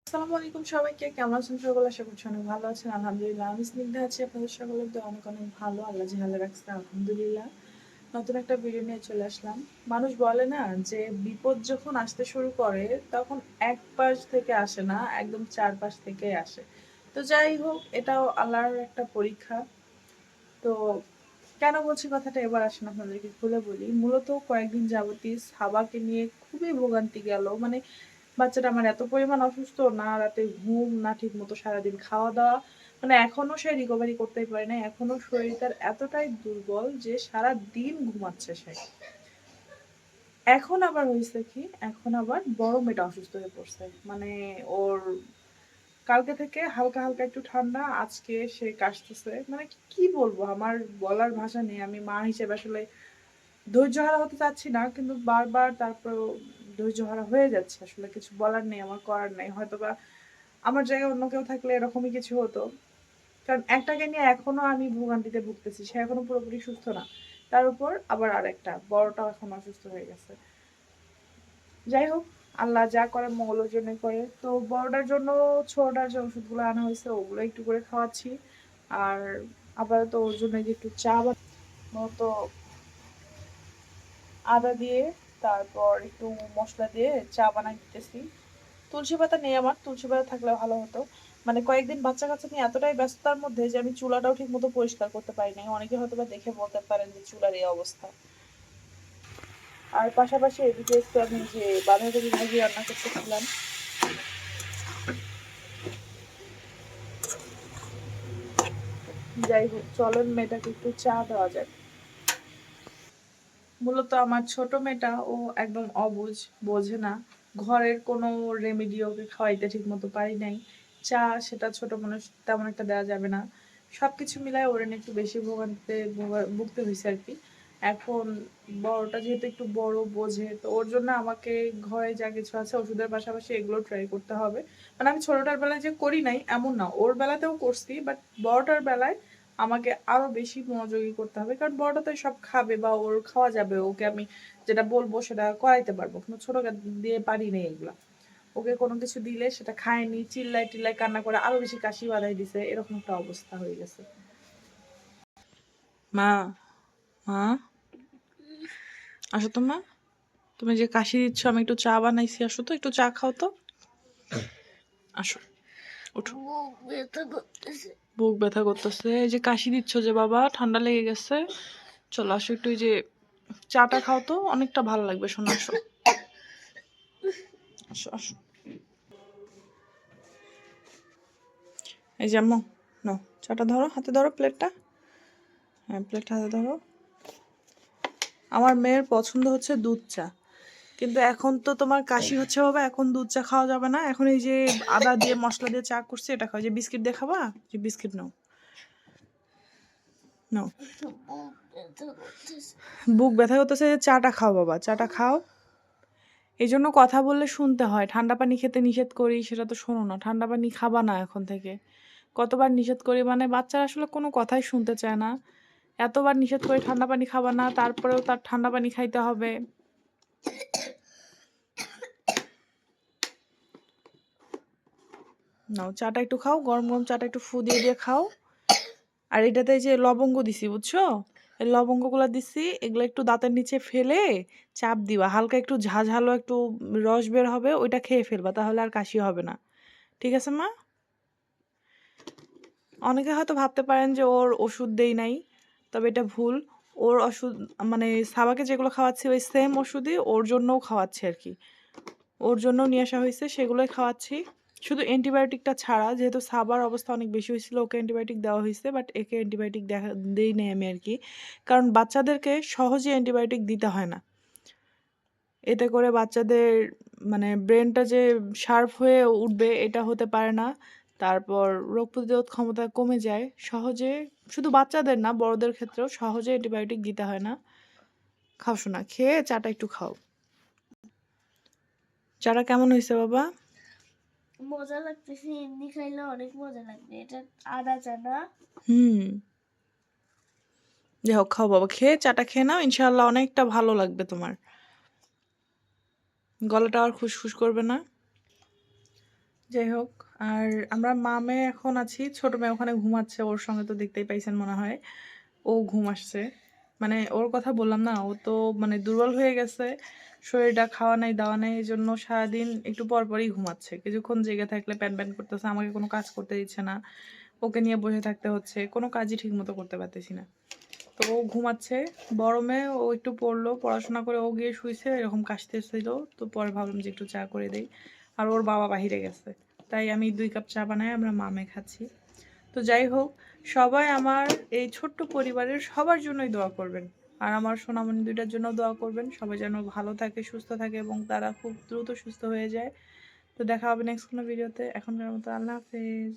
আসসালামু আলাইকুম সবাইকে। কেমন আছেন সকলে? আশা করছি অনেক ভালো আছেন। আলহামদুলিল্লাহ আমি স্নিগ্ধা আছি। আপনাদের সকলের দোয়ায় অনেক অনেক ভালো। আল্লাহ যে ভালো রাখছে আলহামদুলিল্লাহ। নতুন একটা ভিডিও নিয়ে চলে আসলাম। মানুষ বলে না যে বিপদ যখন আসতে শুরু করে তখন এক পাশ থেকে আসে না, একদম চারপাশ থেকেই আসে। তো যাই হোক, এটাও আল্লাহর একটা পরীক্ষা। তো কেন বলছি কথাটা এবার আসেন আপনাদেরকে খুলে বলি। মূলত কয়েকদিন যাবতই সাবাকে নিয়ে খুবই ভোগান্তি গেল। মানে বাচ্চাটা আমার এত পরিমাণ অসুস্থ, না রাতে ঘুম, না ঠিক মতো সারাদিন খাওয়া দাওয়া। মানে এখনো সে রিকভারি করতেই পারে নাই। এখনো শরীর তার এতটাই দুর্বল যে সারা দিন ঘুমাচ্ছে সে। এখন আবার হয়েছে কি, এখন আবার বড় মেয়েটা অসুস্থ হয়ে পড়ছে। মানে ওর কালকে থেকে হালকা হালকা একটু ঠান্ডা, আজকে সে কাশতেছে। মানে কি বলবো, আমার বলার ভাষা নেই। আমি মা হিসেবে আসলে ধৈর্যহারা হতে চাচ্ছি না, কিন্তু বারবার তারপরেও ধৈর্যহারা হয়ে যাচ্ছে। আসলে কিছু বলার নেই, আমার করার নেই। হয়তোবা আমার জায়গায় অন্য কেউ থাকলে এরকমই কিছু হতো। কারণ একটাকে নিয়ে এখনো আমি ভোগান্তিতে ভুগতেছি, সে এখনো পুরোপুরি সুস্থ না। তার উপর আবার আরেকটা বড়টাও এখন অসুস্থ হয়ে গেছে। যাই হোক, আল্লাহ যা করে মঙ্গলের জন্য করে। তো বড়টার জন্য ছোটটার যে ওষুধগুলো আনা হয়েছে ওগুলো একটু করে খাওয়াচ্ছি। আর আপাতত ওর জন্য যে একটু চা মতো আদা দিয়ে, তারপর একটু মশলা দিয়ে চা বানাই দিতেছি। তুলসী পাতা নেই আমার, তুলসী পাতা থাকলে ভালো হতো। মানে কয়েকদিন বাচ্চা কাচ্চা নিয়ে এতটাই ব্যস্ততার মধ্যে যে আমি চুলাটাও ঠিক মতো পরিষ্কার করতে পারি নাই। অনেকে হয়তো বা দেখে বলতে পারেন যে চুলার এই অবস্থা। আর পাশাপাশি এদিকে একটু আমি যে বাঁধাকপি ভাজি রান্না করতেছিলাম। যাই হোক, চলেন মেয়েটাকে একটু চা দেওয়া যাক। মূলত আমার ছোট মেয়েটা ও একদম অবুঝ, বোঝে না। ঘরের কোনো রেমেডি ওকে খাওয়াইতে ঠিক মতো পারি নাই। চা সেটা ছোট মানুষ তেমন একটা দেওয়া যাবে না। সবকিছু মিলায় ওর একটু বেশি ভুগতে হয়েছে আর কি। এখন বড়টা যেহেতু একটু বড়, বোঝে, তো ওর জন্য আমাকে ঘরে যা কিছু আছে ওষুধের পাশাপাশি এগুলো ট্রাই করতে হবে। মানে আমি ছোটটার বেলায় যে করি নাই এমন না, ওর বেলাতেও করছি, বাট বড়টার বেলায় আমাকে আরো বেশি মনোযোগী করতে হবে। কারণ বড়টা তো সব খাবে বা ওর খাওয়া যাবে, ওকে আমি যেটা বলবো সেটা করাইতে পারবো, কিন্তু ছোট দিয়ে পারি না এগুলা। ওকে কোনো কিছু দিলে সেটা খায়নি, চিল্লাই টিল্লাই কান্না করে আরো বেশি কাশি বাঁধাই দিছে, এরকম একটা অবস্থা হয়ে গেছে। মা, মা, আসো তো মা। তুমি যে কাশি দিচ্ছ, আমি একটু চা বানাইছি, আসো তো একটু চা খাও তো। আসো, উঠো। বুক ব্যথা করতেছে, এই যে কাশি দিচ্ছ যে বাবা, ঠান্ডা লেগে গেছে। চলো আসো একটু, এই যে চাটা খাও তো, অনেকটা ভালো লাগবে। শোনো, আসো আসো আসো। এই যে আম্মু, নাও চাটা ধরো, হাতে ধরো প্লেটটা। হ্যাঁ, প্লেটটা হাতে ধরো। আমার মেয়ের পছন্দ হচ্ছে দুধ চা, কিন্তু এখন তো তোমার কাশি হচ্ছে বাবা, এখন দুধ চা খাওয়া যাবে না। এখন এই যে আদা দিয়ে মশলা দিয়ে চা করছি, এটা খাও। যে বিস্কিট দিয়ে খাবা, যে বিস্কিট নাও, নাও। বুক ব্যথা করতেছে, চাটা খাও বাবা, চাটা খাও। এই জন্য কথা বললে শুনতে হয়। ঠান্ডা পানি খেতে নিষেধ করি, সেটা তো শোনো না। ঠান্ডা পানি খাবা না এখন থেকে। কতবার নিষেধ করি, মানে বাচ্চারা আসলে কোনো কথাই শুনতে চায় না। এতবার নিষেধ করি ঠান্ডা পানি খাবা না, তারপরেও তার ঠান্ডা পানি খাইতে হবে। নাও চাটা একটু খাও, গরম গরম চাটা একটু ফু দিয়ে দিয়ে খাও। আর এটাতে যে লবঙ্গ দিছি, বুঝছো? এই লবঙ্গগুলো দিছি, এগুলো একটু দাঁতের নিচে ফেলে চাপ দিবা। হালকা একটু ঝাঝালো একটু রস বের হবে, ওইটা খেয়ে ফেলবা, তাহলে আর কাশি হবে না। ঠিক আছে মা? অনেকে হয়তো ভাবতে পারেন যে ওর ওষুধ দেই নাই, তবে এটা ভুল। ওর ওষুধ, মানে সাবাকে যেগুলো খাওয়াচ্ছি ওই সেম ওষুধই ওর জন্যও খাওয়াচ্ছি আর কি। ওর জন্য নিয়ে আসা হয়েছে, সেগুলোই খাওয়াচ্ছি। শুধু অ্যান্টিবায়োটিকটা ছাড়া, যেহেতু সাবার অবস্থা অনেক বেশি হয়েছিল, ওকে অ্যান্টিবায়োটিক দেওয়া হয়েছে, বাট একে অ্যান্টিবায়োটিক দেই নাই আমি আর কি। কারণ বাচ্চাদেরকে সহজে অ্যান্টিবায়োটিক দিতে হয় না। এতে করে বাচ্চাদের মানে ব্রেনটা যে শার্প হয়ে উঠবে এটা হতে পারে না। তারপর রোগ প্রতিরোধ ক্ষমতা কমে যায় সহজে। শুধু বাচ্চাদের না, বড়দের ক্ষেত্রেও সহজে অ্যান্টিবায়োটিক দিতে হয় না। খাও শোনা, খেয়ে চাটা একটু খাও। চাটা কেমন হয়েছে বাবা? মজা লাগতেছে, এমনি খাইলে অনেক মজা লাগবে। এটা আদা চা না? হুম, যাই হোক, খাও বাবা, খেয়ে চাটা খেয়ে নাও, ইনশাআল্লাহ অনেকটা ভালো লাগবে তোমার। গলাটা আর খুসখুস করবে না। যাই হোক, আর আমরা মা-মেয়ে এখন আছি। ছোট মেয়ে ওখানে ঘুমাচ্ছে। ওর সঙ্গে তো দেখতেই পাইছেন মনে হয়। ও ঘুম আসছে। মানে ওর কথা বললাম না, ও তো মানে দুর্বল হয়ে গেছে। শরীরটা খাওয়া নাই, দাওয়া নাই। এজন্য সারাদিন একটু পর পরই ঘুমাচ্ছে। কিছুক্ষণ জেগে থাকলে প্যান করতেছে। আমাকে কোনো কাজ করতে দিচ্ছে না। ওকে নিয়ে বসে থাকতে হচ্ছে। কোনো কাজই ঠিকমতো করতে পারতেছি না। তো ও ঘুমাচ্ছে। বড় মেয়ে ও একটু পড়লো। পড়াশোনা করে ও গিয়ে শুইছে। এরকম কাশতেছিল। তো পরে ভাবলাম যে একটু চা করে দেই। আর ওর বাবা বাহিরে গেছে। তাই আমি ২ কাপ চা বানাই আমরা মা-মেয়ে খাচ্ছি। তো যাই হোক, সবাই আমার এই ছোট্ট পরিবারের সবার জন্যই দোয়া করবেন। আর আমার সোনামণি ২ টার জন্যও দোয়া করবেন। সবাই যেন ভালো থাকে, সুস্থ থাকে এবং তারা খুব দ্রুত সুস্থ হয়ে যায়। তো দেখা হবে নেক্সট কোনো ভিডিওতে। এখনকার মতো আল্লাহ হাফেজ।